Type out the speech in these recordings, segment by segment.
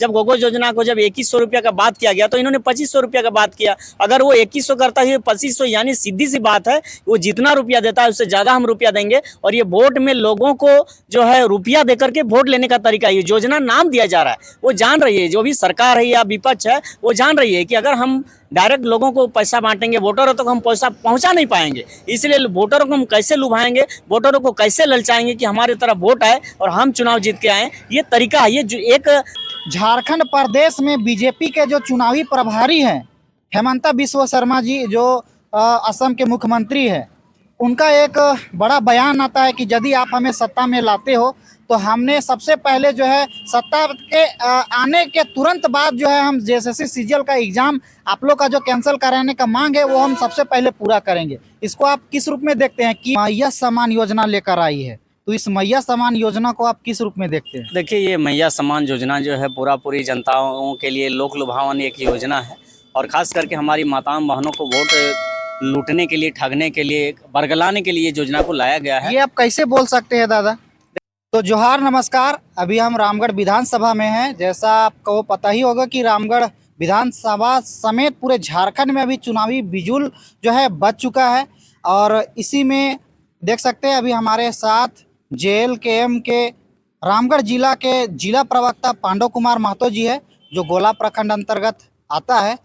जब गोगो योजना को जब 2100 रुपया का बात किया गया तो इन्होंने 2500 रुपया का बात किया। अगर वो 2100 करता है 2500, यानी सीधी सी बात है, वो जितना रुपया देता है उससे ज़्यादा हम रुपया देंगे। और ये वोट में लोगों को जो है रुपया दे करके वोट लेने का तरीका, ये योजना नाम दिया जा रहा है, वो जान रही है, जो भी सरकार है या विपक्ष है वो जान रही है कि अगर हम डायरेक्ट लोगों को पैसा बांटेंगे वोटरों तक, हम पैसा पहुंचा नहीं पाएंगे। इसलिए वोटरों को हम कैसे लुभाएंगे, वोटरों को कैसे ललचाएंगे कि हमारे तरफ वोट आए और हम चुनाव जीत के आए, ये तरीका है। ये जो एक झारखंड प्रदेश में बीजेपी के जो चुनावी प्रभारी हैं हेमंता बिस्वा शर्मा जी, जो असम के मुख्यमंत्री हैं, उनका एक बड़ा बयान आता है कि यदि आप हमें सत्ता में लाते हो तो हमने सबसे पहले जो है सत्ता के आने के तुरंत बाद जो है हम जेएसएससी सीजीएल का एग्जाम आप लोग का जो कैंसिल कराने का मांग है वो हम सबसे पहले पूरा करेंगे। इसको आप किस रूप में देखते हैं कि मैया सम्मान योजना लेकर आई है, तो इस मैया सम्मान योजना को आप किस रूप में देखते हैं? देखिए, ये मैया सम्मान योजना जो है पूरी जनताओं के लिए लोक लुभावन एक योजना है, और खास करके हमारी माताओं बहनों को वोट लूटने के लिए, ठगने के लिए, बरगलाने के लिए योजना को लाया गया है। ये आप कैसे बोल सकते हैं दादा? तो जोहार, नमस्कार। अभी हम रामगढ़ विधानसभा में हैं। जैसा आपको पता ही होगा कि रामगढ़ विधानसभा समेत पूरे झारखंड में अभी चुनावी बिजुल जो है बज चुका है, और इसी में देख सकते हैं अभी हमारे साथ जेएलकेएम के रामगढ़ जिला के जिला प्रवक्ता पांडव कुमार महतो जी है, जो गोला प्रखंड अंतर्गत आता है।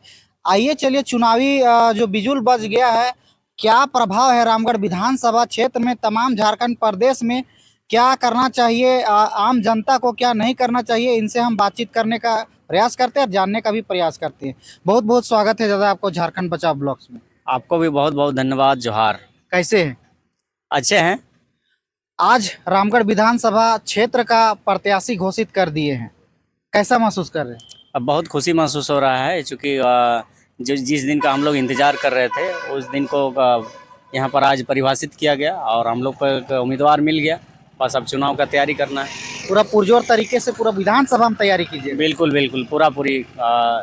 आइए चलिए, चुनावी जो बिजुल बज गया है, क्या प्रभाव है रामगढ़ विधानसभा क्षेत्र में, तमाम झारखंड प्रदेश में क्या करना चाहिए आम जनता को, क्या नहीं करना चाहिए, इनसे हम बातचीत करने का प्रयास करते हैं और जानने का भी प्रयास करते हैं। बहुत बहुत स्वागत है दादा आपको झारखंड बचाओ ब्लॉग्स में। आपको भी बहुत बहुत धन्यवाद। जोहार। कैसे हैं? अच्छे हैं। आज रामगढ़ विधानसभा क्षेत्र का प्रत्याशी घोषित कर दिए हैं, कैसा महसूस कर रहे हैं? अब बहुत खुशी महसूस हो रहा है, चूँकि जिस दिन का हम लोग इंतज़ार कर रहे थे उस दिन को यहाँ पर आज परिभाषित किया गया और हम लोग को एक उम्मीदवार मिल गया। बस अब चुनाव का तैयारी करना है। पूरा पुरजोर तरीके से पूरा विधानसभा में तैयारी कीजिए। बिल्कुल बिल्कुल, पूरी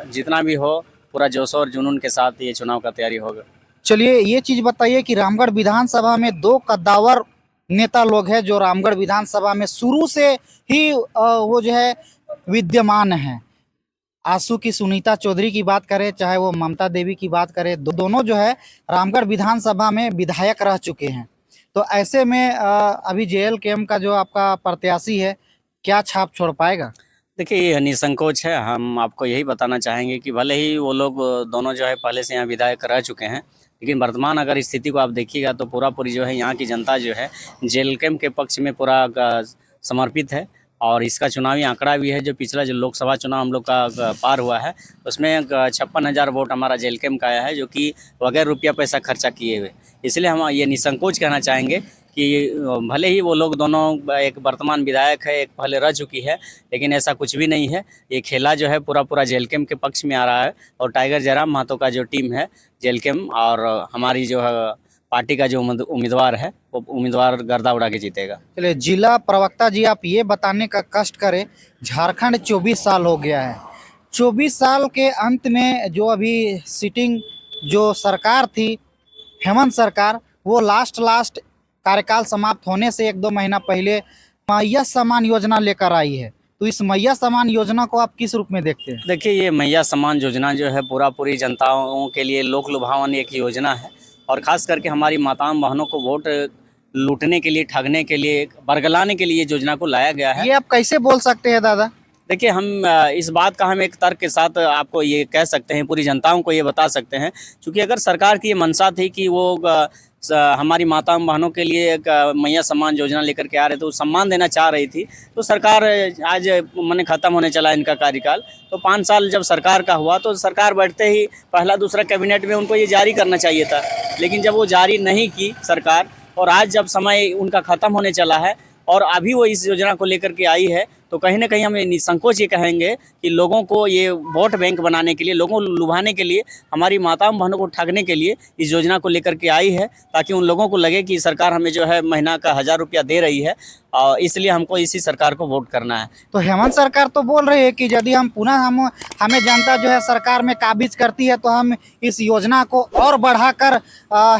जितना भी हो पूरा जोश और जुनून के साथ ये चुनाव का तैयारी होगा। चलिए, ये चीज़ बताइए कि रामगढ़ विधानसभा में दो कद्दावर नेता लोग हैं जो रामगढ़ विधानसभा में शुरू से ही वो जो है विद्यमान हैं। आंसू की सुनीता चौधरी की बात करें, चाहे वो ममता देवी की बात करें, दोनों जो है रामगढ़ विधानसभा में विधायक रह चुके हैं। तो ऐसे में अभी जेएलकेएम का जो आपका प्रत्याशी है, क्या छाप छोड़ पाएगा? देखिए, ये निसंकोच है। हम आपको यही बताना चाहेंगे कि भले ही वो लोग दोनों जो है पहले से यहाँ विधायक रह चुके हैं, लेकिन वर्तमान अगर स्थिति को आप देखिएगा तो पूरी जो है यहाँ की जनता जो है जेएलकेएम के पक्ष में पूरा समर्पित है। और इसका चुनावी आंकड़ा भी है, जो पिछला जो लोकसभा चुनाव हम लोग का पार हुआ है उसमें 56,000 वोट हमारा जेएलकेएम का आया है, जो कि बगैर रुपया पैसा खर्चा किए हुए। इसलिए हम ये निसंकोच कहना चाहेंगे कि भले ही वो लोग दोनों, एक वर्तमान विधायक है, एक पहले रह चुकी है, लेकिन ऐसा कुछ भी नहीं है। ये खेला जो है पूरा जेएलकेएम के पक्ष में आ रहा है, और टाइगर जयराम महतो का जो टीम है जेएलकेएम और हमारी जो है पार्टी का जो उम्मीदवार है वो उम्मीदवार गर्दा उड़ा के जीतेगा। चलिए, जिला प्रवक्ता जी आप ये बताने का कष्ट करें, झारखंड 24 साल हो गया है। 24 साल के अंत में जो अभी सिटिंग जो सरकार थी, हेमंत सरकार, वो लास्ट कार्यकाल समाप्त होने से 1-2 महीना पहले मैया सम्मान योजना लेकर आई है। तो इस मैया सम्मान योजना को आप किस रूप में देखते हैं? देखिए, ये मैया सम्मान योजना जो है पूरी जनताओं के लिए लोक लुभावन एक योजना है, और ख़ास करके हमारी माताओं बहनों को वोट लूटने के लिए, ठगने के लिए, बरगलाने के लिए योजना को लाया गया है। ये आप कैसे बोल सकते हैं दादा? देखिए, हम इस बात का हम एक तर्क के साथ आपको ये कह सकते हैं, पूरी जनताओं को ये बता सकते हैं, क्योंकि अगर सरकार की ये मंशा थी कि वो हमारी माताओं बहनों के लिए एक मैया सम्मान योजना लेकर के आ रहे थे, तो सम्मान देना चाह रही थी, तो सरकार आज मैंने ख़त्म होने चला इनका कार्यकाल। तो 5 साल जब सरकार का हुआ तो सरकार बैठते ही पहला दूसरा कैबिनेट में उनको ये जारी करना चाहिए था, लेकिन जब वो जारी नहीं की सरकार, और आज जब समय उनका ख़त्म होने चला है और अभी वो इस योजना को लेकर के आई है, तो कहीं ना कहीं हम निसंकोच ये कहेंगे कि लोगों को ये वोट बैंक बनाने के लिए, लोगों को लुभाने के लिए, हमारी माताओं बहनों को ठगने के लिए इस योजना को लेकर के आई है, ताकि उन लोगों को लगे कि सरकार हमें जो है महीना का 1000 रुपया दे रही है, और इसलिए हमको इसी सरकार को वोट करना है। तो हेमंत सरकार तो बोल रही है कि यदि हम पुनः हमें जनता जो है सरकार में काबिज करती है तो हम इस योजना को और बढ़ाकर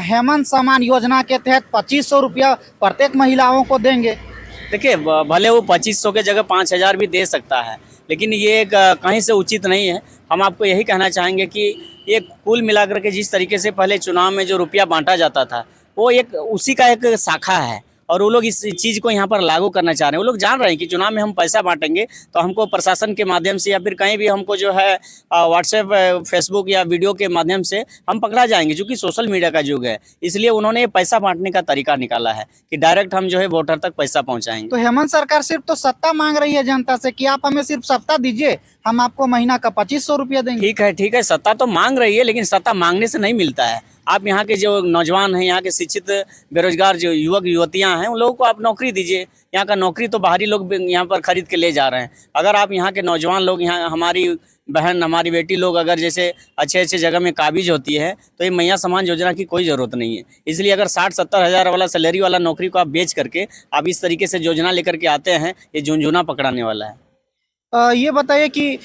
हेमंत सम्मान योजना के तहत 2500 रुपया प्रत्येक महिलाओं को देंगे। देखिए, भले वो 2500 के जगह 5000 भी दे सकता है, लेकिन ये कहीं से उचित नहीं है। हम आपको यही कहना चाहेंगे कि ये कुल मिलाकर के जिस तरीके से पहले चुनाव में जो रुपया बांटा जाता था, वो एक उसी का एक शाखा है और वो लोग इस चीज़ को यहाँ पर लागू करना चाह रहे हैं। वो लोग जान रहे हैं कि चुनाव में हम पैसा बांटेंगे तो हमको प्रशासन के माध्यम से या फिर कहीं भी हमको जो है व्हाट्सएप, फेसबुक या वीडियो के माध्यम से हम पकड़ा जाएंगे, क्योंकि सोशल मीडिया का युग है। इसलिए उन्होंने ये पैसा बांटने का तरीका निकाला है कि डायरेक्ट हम जो है वोटर तक पैसा पहुँचाएंगे। तो हेमंत सरकार सिर्फ तो सत्ता मांग रही है जनता से कि आप हमें सिर्फ सत्ता दीजिए, हम आपको महीना का 2500 रुपया देंगे। ठीक है, सत्ता तो मांग रही है, लेकिन सत्ता मांगने से नहीं मिलता है। आप यहाँ के जो नौजवान हैं, यहाँ के शिक्षित बेरोजगार जो युवक युवतियाँ हैं, उन लोगों को आप नौकरी दीजिए। यहाँ का नौकरी तो बाहरी लोग यहाँ पर खरीद के ले जा रहे हैं। अगर आप यहाँ के नौजवान लोग, यहाँ हमारी बहन, हमारी बेटी लोग अगर जैसे अच्छे अच्छे जगह में काबिज होती है, तो ये मैया सम्मान योजना की कोई ज़रूरत नहीं है। इसलिए अगर 60-70 हज़ार वाला सैलरी वाला नौकरी को आप बेच करके आप इस तरीके से योजना लेकर के आते हैं, ये झुनझुना पकड़ाने वाला है। ये बताइए कि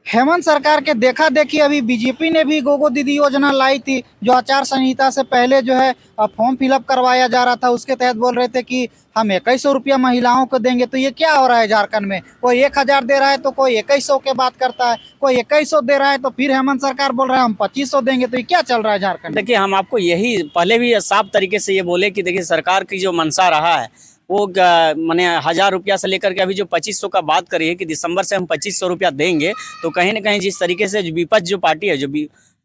हेमंत सरकार के देखा देखी अभी बीजेपी ने भी गोगो दीदी योजना लाई थी, जो आचार संहिता से पहले जो है फॉर्म फिलअप करवाया जा रहा था। उसके तहत बोल रहे थे कि हम 2100 रुपया महिलाओं को देंगे। तो ये क्या हो रहा है झारखंड में? कोई 1000 दे रहा है तो कोई 2100 के बात करता है, कोई 2100 दे रहा है तो फिर हेमंत सरकार बोल रहा है हम 2500 देंगे। तो ये क्या चल रहा है झारखंड? देखिए, हम आपको यही पहले भी साफ तरीके से ये बोले कि देखिए, सरकार की जो मंशा रहा है वो माने 1000 रुपया से लेकर के अभी जो 2500 का बात करी है कि दिसंबर से हम 2500 रुपया देंगे, तो कहीं ना कहीं जिस तरीके से विपक्ष जो पार्टी है, जो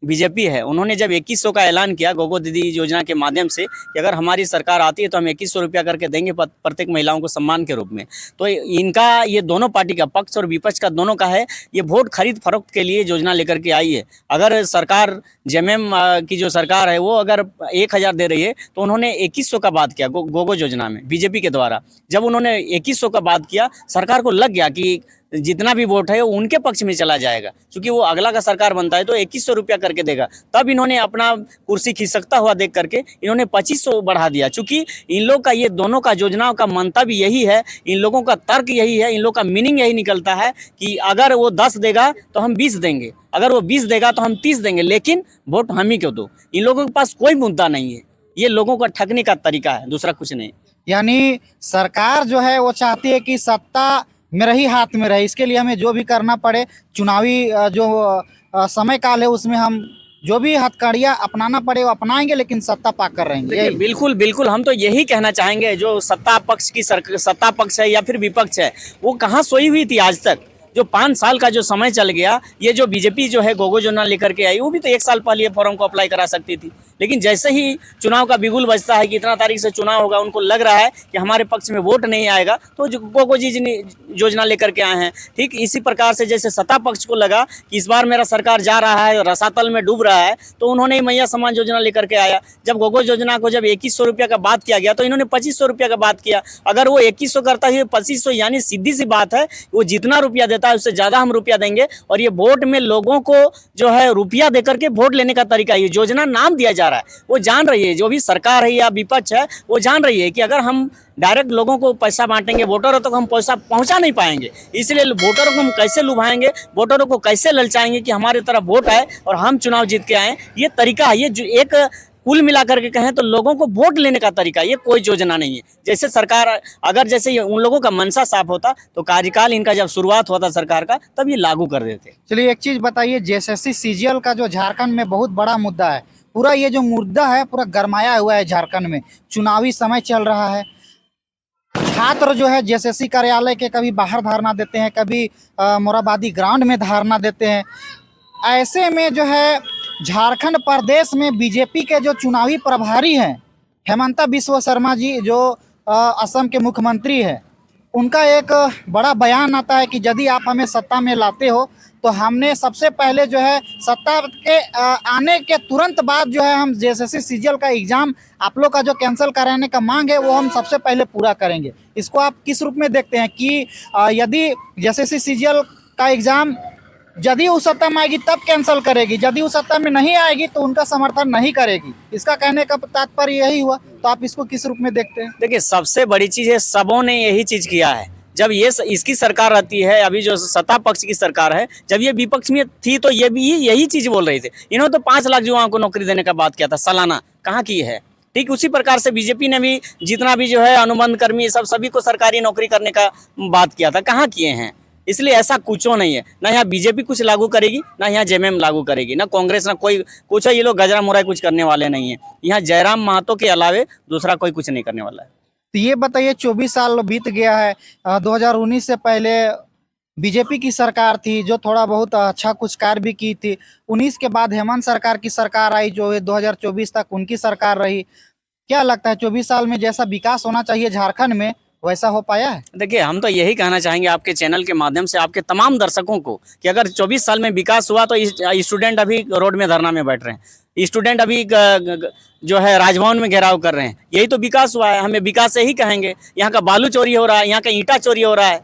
बीजेपी है, उन्होंने जब 2100 का ऐलान किया गोगो दीदी योजना के माध्यम से कि अगर हमारी सरकार आती है तो हम 2100 रुपया करके देंगे प्रत्येक महिलाओं को सम्मान के रूप में, तो इनका ये दोनों पार्टी का, पक्ष और विपक्ष का दोनों का है, ये वोट खरीद फरोख्त के लिए योजना लेकर के आई है। अगर सरकार जेएमएम की जो सरकार है वो अगर 1000 दे रही है तो उन्होंने 2100 का बात किया गोगो योजना में बीजेपी के द्वारा। जब उन्होंने 2100 का बात किया, सरकार को लग गया कि जितना भी वोट है वो उनके पक्ष में चला जाएगा, क्योंकि वो अगला का सरकार बनता है तो 2100 रुपया करके देगा। तब इन्होंने अपना कुर्सी खिसकता हुआ देख करके इन्होंने 2500 बढ़ा दिया। चूंकि इन लोग का, ये दोनों का योजनाओं का मंतव्य यही है, इन लोगों का तर्क यही है, इन लोग का मीनिंग यही निकलता है कि अगर वो 10 देगा तो हम 20 देंगे, अगर वो 20 देगा तो हम 30 देंगे, लेकिन वोट हम ही क्यों दो। इन लोगों के पास कोई मुद्दा नहीं है, ये लोगों का ठगने का तरीका है, दूसरा कुछ नहीं। यानी सरकार जो है वो चाहती है कि सत्ता मेरे ही हाथ में रहे, इसके लिए हमें जो भी करना पड़े, चुनावी जो समय काल है उसमें हम जो भी हथकड़ियाँ अपनाना पड़े वो अपनाएंगे, लेकिन सत्ता पाकर रहेंगे। बिल्कुल बिल्कुल, हम तो यही कहना चाहेंगे, जो सत्ता पक्ष है या फिर विपक्ष है, वो कहाँ सोई हुई थी आज तक? जो 5 साल का जो समय चल गया, ये जो बीजेपी जो है गोगो योजना लेकर के आई, वो भी तो 1 साल पहले फॉर्म को अप्लाई करा सकती थी। लेकिन जैसे ही चुनाव का बिगुल बजता है कि इतना तारीख से चुनाव होगा, उनको लग रहा है कि हमारे पक्ष में वोट नहीं आएगा, तो जो गोगो योजना लेकर के आए हैं। ठीक इसी प्रकार से जैसे सत्ता पक्ष को लगा कि इस बार मेरा सरकार जा रहा है, रसातल में डूब रहा है, तो उन्होंने मैया सम्मान योजना लेकर के आया। जब गोगो योजना को जब 2100 रुपया का बात किया गया, तो इन्होंने 2500 रुपया का बात किया। अगर वो 2100 करता है 2500, यानी सीधी सी बात है, वो जितना रुपया देता है उससे ज़्यादा हम रुपया देंगे। और ये वोट में लोगों को जो है रुपया देकर के वोट लेने का तरीका, ये योजना नाम दिया जा रहा है। वो जान रही है, जो भी सरकार है या विपक्ष है, वो जान रही है कि अगर हम डायरेक्ट लोगों को पैसा बांटेंगे, वोटरों तक हम पैसा पहुंचा नहीं पाएंगे। इसलिए वोटरों को हम कैसे लुभाएंगे, वोटरों को कैसे ललचाएंगे कि हमारे तरफ वोट आए और हम चुनाव जीत के आए, ये तरीका है। ये जो एक कुल मिलाकर के कहें तो लोगों को वोट लेने का तरीका, ये कोई योजना नहीं है। जैसे सरकार, अगर जैसे उन लोगों का मनसा साफ होता तो कार्यकाल इनका जब शुरुआत हुआ था सरकार का, तब ये लागू कर देते। चलिए एक चीज़ बताइए, जेएसएससी सीजीएल का जो झारखंड में बहुत बड़ा मुद्दा है, पूरा ये जो मुद्दा है पूरा गरमाया हुआ है झारखंड में, चुनावी समय चल रहा है। छात्र जो है जेएसएससी कार्यालय के कभी बाहर धरना देते हैं, कभी मोराबादी ग्राउंड में धरना देते हैं। ऐसे में जो है झारखंड प्रदेश में बीजेपी के जो चुनावी प्रभारी हैं हेमंता बिस्वा शर्मा जी, जो असम के मुख्यमंत्री हैं, उनका एक बड़ा बयान आता है कि यदि आप हमें सत्ता में लाते हो तो हमने सबसे पहले जो है सत्ता के आने के तुरंत बाद जो है हम जेएसएससी सीजीएल का एग्ज़ाम आप लोग का जो कैंसिल कराने का मांग है वो हम सबसे पहले पूरा करेंगे। इसको आप किस रूप में देखते हैं कि यदि जेएसएससी सीजीएल का एग्ज़ाम यदि उस सत्ता में आएगी तब कैंसिल करेगी, यदि उस सत्ता में नहीं आएगी तो उनका समर्थन नहीं करेगी? इसका कहने का तात्पर्य यही हुआ। तो आप इसको किस रूप में देखते हैं? देखिए, सबसे बड़ी चीज़ है, सबों ने यही चीज़ किया है। जब ये इसकी सरकार रहती है, अभी जो सत्ता पक्ष की सरकार है, जब ये विपक्ष में थी तो ये भी यही चीज़ बोल रही थी। इन्होंने तो 5 लाख युवाओं को नौकरी देने का बात किया था सालाना, कहाँ की है? ठीक उसी प्रकार से बीजेपी ने भी जितना भी जो है अनुबंध कर्मी सब सभी को सरकारी नौकरी करने का बात किया था, कहाँ किए हैं? इसलिए ऐसा कुछ नहीं है, ना यहाँ बीजेपी कुछ लागू करेगी, ना यहाँ जेएमएम लागू करेगी, ना कांग्रेस, ना कोई कुछ है। ये लोग गजरा मुराई कुछ करने वाले नहीं है। यहाँ जयराम महतो के अलावे दूसरा कोई कुछ नहीं करने वाला है। तो ये बताइए 24 साल बीत गया है, 2019 से पहले बीजेपी की सरकार थी जो थोड़ा बहुत अच्छा कुछ कार्य भी की थी। 19 के बाद हेमंत सरकार की सरकार आई जो 2024 तक उनकी सरकार रही। क्या लगता है 24 साल में जैसा विकास होना चाहिए झारखंड में वैसा हो पाया है? देखिए, हम तो यही कहना चाहेंगे आपके चैनल के माध्यम से आपके तमाम दर्शकों को कि अगर 24 साल में विकास हुआ तो स्टूडेंट अभी रोड में धरना में बैठ रहे हैं, स्टूडेंट अभी जो है राजभवन में घेराव कर रहे हैं। यही तो विकास हुआ है। हमें विकास यही कहेंगे। यहाँ का बालू चोरी हो रहा है, यहाँ का ईंटा चोरी हो रहा है,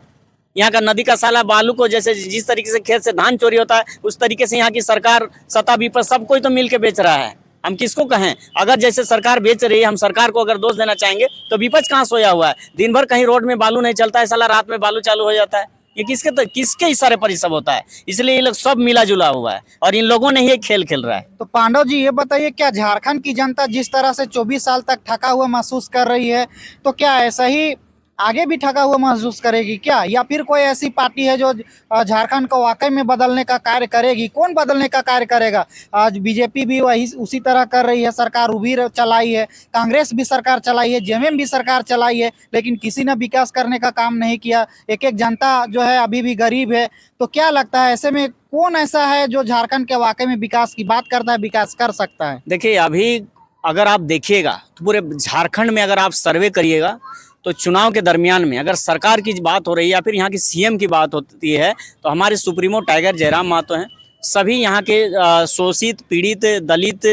यहाँ का नदी का साला बालू को जैसे जिस तरीके से खेत से धान चोरी होता है उस तरीके से यहाँ की सरकार सत्ता विपक्ष सब कोई तो मिल के बेच रहा है। हम किसको कहें? अगर जैसे सरकार बेच रही है, हम सरकार को अगर दोष देना चाहेंगे तो विपक्ष कहाँ सोया हुआ है? दिन भर कहीं रोड में बालू नहीं चलता है, साला रात में बालू चालू हो जाता है। ये किसके इशारे पर ये सब होता है? इसलिए ये लोग सब मिला जुला हुआ है और इन लोगों ने ये खेल खेल रहा है। तो पांडव जी ये बताइए, क्या झारखंड की जनता जिस तरह से 24 साल तक ठगा हुआ महसूस कर रही है तो क्या ऐसा ही आगे भी ठगा हुआ महसूस करेगी क्या, या फिर कोई ऐसी पार्टी है जो झारखंड को वाकई में बदलने का कार्य करेगी? कौन बदलने का कार्य करेगा? आज बीजेपी भी वही उसी तरह कर रही है, सरकार वो भी चलाई है, कांग्रेस भी सरकार चलाई है, जेएमएम भी सरकार चलाई है, लेकिन किसी ने विकास करने का काम नहीं किया। एक एक जनता जो है अभी भी गरीब है। तो क्या लगता है ऐसे में कौन ऐसा है जो झारखंड के वाकई में विकास की बात करता है, विकास कर सकता है? देखिए, अभी अगर आप देखिएगा तो पूरे झारखंड में अगर आप सर्वे करिएगा तो चुनाव के दरमियान में अगर सरकार की बात हो रही है या फिर यहाँ की सीएम की बात होती है तो हमारे सुप्रीमो टाइगर जयराम महतो हैं। सभी यहाँ के शोषित, पीड़ित, दलित,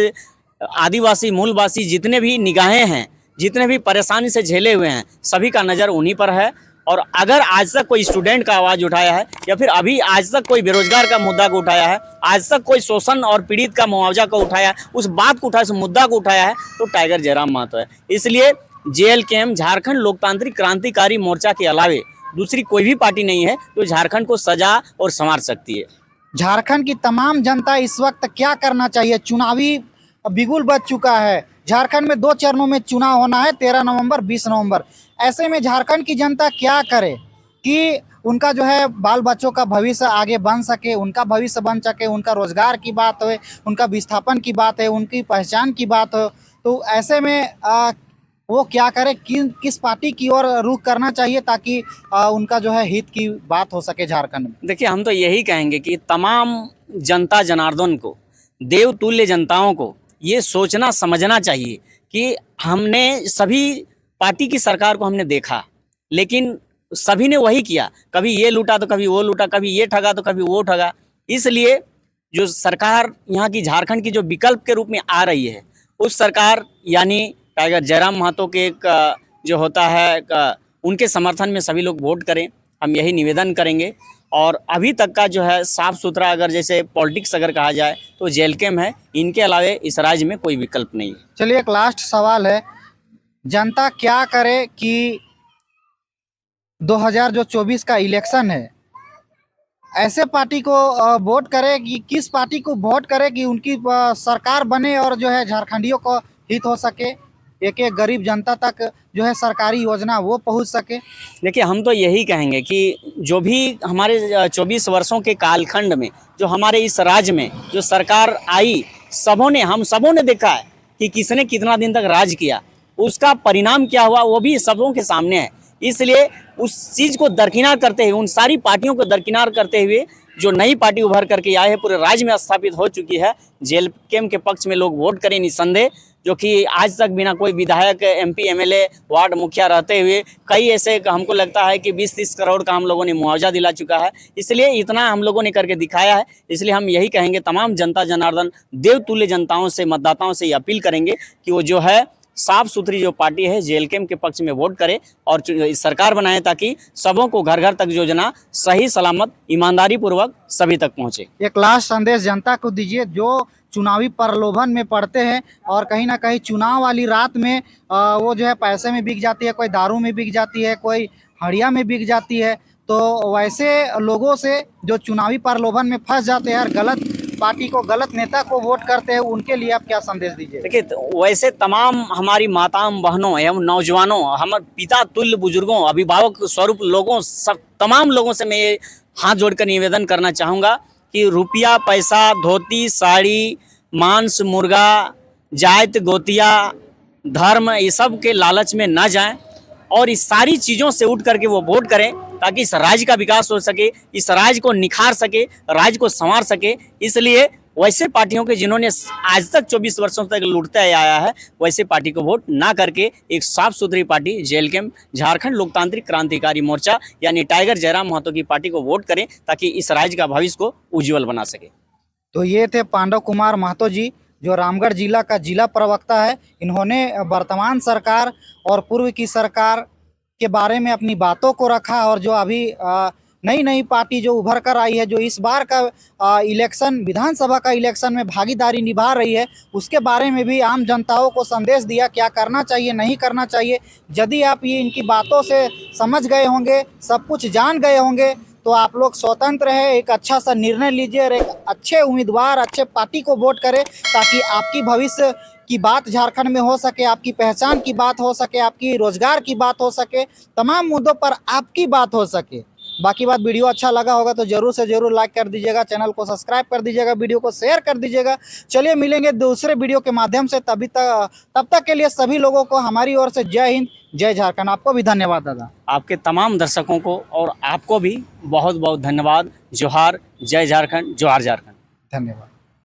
आदिवासी, मूलवासी जितने भी निगाहें हैं, जितने भी परेशानी से झेले हुए हैं, सभी का नज़र उन्हीं पर है। और अगर आज तक कोई स्टूडेंट का आवाज़ उठाया है या फिर अभी आज तक कोई बेरोजगार का मुद्दा को उठाया है, आज तक कोई शोषण और पीड़ित का मुआवजा को उठाया है, उस बात को उठाया, उस मुद्दा को उठाया है तो टाइगर जयराम महतो है। इसलिए जेएलकेएम झारखंड लोकतांत्रिक क्रांतिकारी मोर्चा के अलावे दूसरी कोई भी पार्टी नहीं है जो झारखंड को सजा और संवार सकती है। झारखंड की तमाम जनता इस वक्त क्या करना चाहिए? चुनावी बिगुल बज चुका है। झारखंड में 2 चरणों में चुनाव होना है, 13 नवंबर, 20 नवंबर। ऐसे में झारखंड की जनता क्या करे कि उनका जो है बाल बच्चों का भविष्य आगे बन सके, उनका भविष्य बन सके, उनका रोजगार की बात हो, उनका विस्थापन की बात है, उनकी पहचान की बात हो, तो ऐसे में वो क्या करे, किस पार्टी की ओर रुख करना चाहिए ताकि उनका जो है हित की बात हो सके झारखंड में? देखिए, हम तो यही कहेंगे कि तमाम जनता जनार्दन को, देवतुल्य जनताओं को ये सोचना समझना चाहिए कि हमने सभी पार्टी की सरकार को हमने देखा, लेकिन सभी ने वही किया, कभी ये लूटा तो कभी वो लूटा, कभी ये ठगा तो कभी वो ठगा। इसलिए जो सरकार यहाँ की झारखंड की जो विकल्प के रूप में आ रही है, उस सरकार यानी टाइगर जयराम महतो के एक जो होता है उनके समर्थन में सभी लोग वोट करें, हम यही निवेदन करेंगे। और अभी तक का जो है साफ सुथरा अगर जैसे पॉलिटिक्स अगर कहा जाए तो जेएलकेएम है, इनके अलावे इस राज्य में कोई विकल्प नहीं है। चलिए, एक लास्ट सवाल है, जनता क्या करे कि 2024 का इलेक्शन है, ऐसे पार्टी को वोट करे कि किस पार्टी को वोट करे कि उनकी सरकार बने और जो है झारखंडियों को हित हो सके, एक एक गरीब जनता तक जो है सरकारी योजना वो पहुंच सके? देखिए, हम तो यही कहेंगे कि जो भी हमारे 24 वर्षों के कालखंड में जो हमारे इस राज्य में जो सरकार आई, हम सबों ने देखा है कि किसने कितना दिन तक राज किया, उसका परिणाम क्या हुआ वो भी सबों के सामने है। इसलिए उस चीज़ को दरकिनार करते हुए, उन सारी पार्टियों को दरकिनार करते हुए जो नई पार्टी उभर करके आए हैं, पूरे राज्य में स्थापित हो चुकी है, जेएलकेएम के पक्ष में लोग वोट करें निसंदेह। जो कि आज तक बिना कोई विधायक, एमपी, एमएलए, वार्ड मुखिया रहते हुए कई ऐसे हमको लगता है कि 20-30 करोड़ का हम लोगों ने मुआवजा दिला चुका है। इसलिए इतना हम लोगों ने करके दिखाया है। इसलिए हम यही कहेंगे तमाम जनता जनार्दन, देवतुल्य जनताओं से, मतदाताओं से ये अपील करेंगे कि वो जो है साफ सुथरी जो पार्टी है जेएलकेएम के पक्ष में वोट करे और सरकार बनाए ताकि सबों को घर घर तक योजना सही सलामत ईमानदारी पूर्वक सभी तक पहुंचे। एक लास्ट संदेश जनता को दीजिए जो चुनावी प्रलोभन में पड़ते हैं और कहीं ना कहीं चुनाव वाली रात में वो जो है पैसे में बिक जाती है, कोई दारू में बिक जाती है, कोई हड़िया में बिक जाती है। तो वैसे लोगों से जो चुनावी प्रलोभन में फंस जाते हैं और गलत पार्टी को, गलत नेता को वोट करते हैं, उनके लिए आप क्या संदेश दीजिए? देखिए, तो वैसे तमाम हमारी माताओं बहनों एवं नौजवानों, हमारे पिता तुल्य बुजुर्गों, अभिभावक स्वरूप लोगों, सब तमाम लोगों से मैं ये हाथ जोड़कर निवेदन करना चाहूँगा कि रुपया, पैसा, धोती, साड़ी, मांस, मुर्गा, जात, गोतिया, धर्म, ये सब के लालच में ना जाएं और इस सारी चीज़ों से उठ करके वो वोट करें, ताकि इस राज्य का विकास हो सके, इस राज्य को निखार सके, राज्य को संवार सके। इसलिए वैसे पार्टियों के जिन्होंने आज तक 24 वर्षों तक लूटते आया है, वैसे पार्टी को वोट ना करके एक साफ सुथरी पार्टी जेएलके झारखंड लोकतांत्रिक क्रांतिकारी मोर्चा यानी टाइगर जयराम महतो की पार्टी को वोट करें, ताकि इस राज्य का भविष्य को उज्जवल बना सके। तो ये थे पांडव कुमार महतो जी, जो रामगढ़ जिला का जिला प्रवक्ता है। इन्होंने वर्तमान सरकार और पूर्व की सरकार के बारे में अपनी बातों को रखा, और जो अभी नई नई पार्टी जो उभर कर आई है, जो इस बार का इलेक्शन, विधानसभा का इलेक्शन में भागीदारी निभा रही है, उसके बारे में भी आम जनताओं को संदेश दिया, क्या करना चाहिए, नहीं करना चाहिए। यदि आप ये इनकी बातों से समझ गए होंगे, सब कुछ जान गए होंगे, तो आप लोग स्वतंत्र है, एक अच्छा सा निर्णय लीजिए और एक अच्छे उम्मीदवार, अच्छे पार्टी को वोट करें, ताकि आपकी भविष्य की बात झारखंड में हो सके, आपकी पहचान की बात हो सके, आपकी रोजगार की बात हो सके, तमाम मुद्दों पर आपकी बात हो सके। बाकी बात, वीडियो अच्छा लगा होगा तो जरूर से जरूर लाइक कर दीजिएगा, चैनल को सब्सक्राइब कर दीजिएगा, वीडियो को शेयर कर दीजिएगा। चलिए मिलेंगे दूसरे वीडियो के माध्यम से, तब तक के लिए सभी लोगों को हमारी ओर से जय हिंद, जय झारखंड। आपको भी धन्यवाद दादा। आपके तमाम दर्शकों को और आपको भी बहुत बहुत धन्यवाद। जोहार, जय झारखंड, जोहार झारखंड। धन्यवाद।